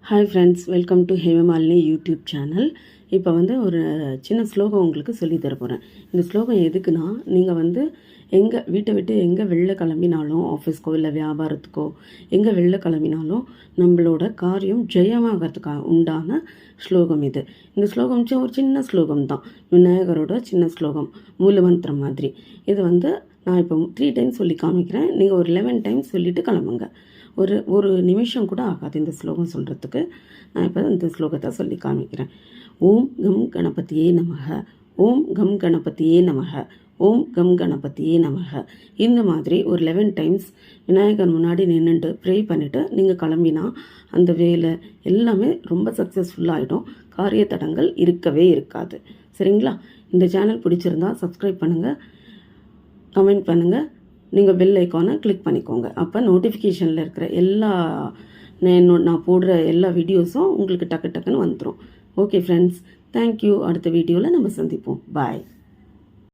Hi friends, welcome to Hemamalini YouTube channel. இப்போ ஒரு சின்ன ஸ்லோகம் உங்களுக்கு சொல்லி தர போகிறேன். இந்த ஸ்லோகம் எதுக்குன்னா, நீங்கள் எங்கே வீட்டை விட்டு எங்கே வெளில கிளம்பினாலும், ஆஃபீஸ்க்கோ இல்லை வியாபாரத்துக்கோ எங்கே வெளில கிளம்பினாலும் நம்மளோட காரியம் ஜெயமாகறதுக்காக உண்டான ஸ்லோகம் இது. இந்த ஸ்லோகம் ஒரு சின்ன ஸ்லோகம் தான், விநாயகரோட சின்ன ஸ்லோகம், மூலமந்திரம் மாதிரி. இது நான் இப்போ 3 டைம்ஸ் சொல்லி காமிக்கிறேன். நீங்கள் ஒரு 11 டைம்ஸ் சொல்லிவிட்டு கிளம்புங்க. ஒரு நிமிஷம் கூட ஆகாது இந்த ஸ்லோகம் சொல்கிறதுக்கு. நான் இப்போ இந்த ஸ்லோகத்தை சொல்லி காமிக்கிறேன். ஓம் கம் கணபதியே நமக, ஓம் கம் கணபதியே நமக, ஓம் கம் கணபதியே நமக. இந்த மாதிரி ஒரு 11 டைம்ஸ் விநாயகர் முன்னாடி நின்றுட்டு ப்ரே பண்ணிவிட்டு நீங்கள் கிளம்பினா அந்த வேலை எல்லாமே ரொம்ப சக்ஸஸ்ஃபுல்லாகிடும். காரிய தடங்கள் இருக்கவே இருக்காது. சரிங்களா? இந்த சேனல் பிடிச்சிருந்தா சப்ஸ்கிரைப் பண்ணுங்கள், கமெண்ட் பண்ணுங்கள், நீங்கள் பெல் ஐக்கானை கிளிக் பண்ணிக்கோங்க. அப்போ நோட்டிஃபிகேஷனில் இருக்கிற நான் போடுற எல்லா வீடியோஸும் உங்களுக்கு டக்குன்னு வந்துடும். Okay friends, thank you. அடுத்த வீடியோவில் நம்ம சந்திப்போம். பாய்.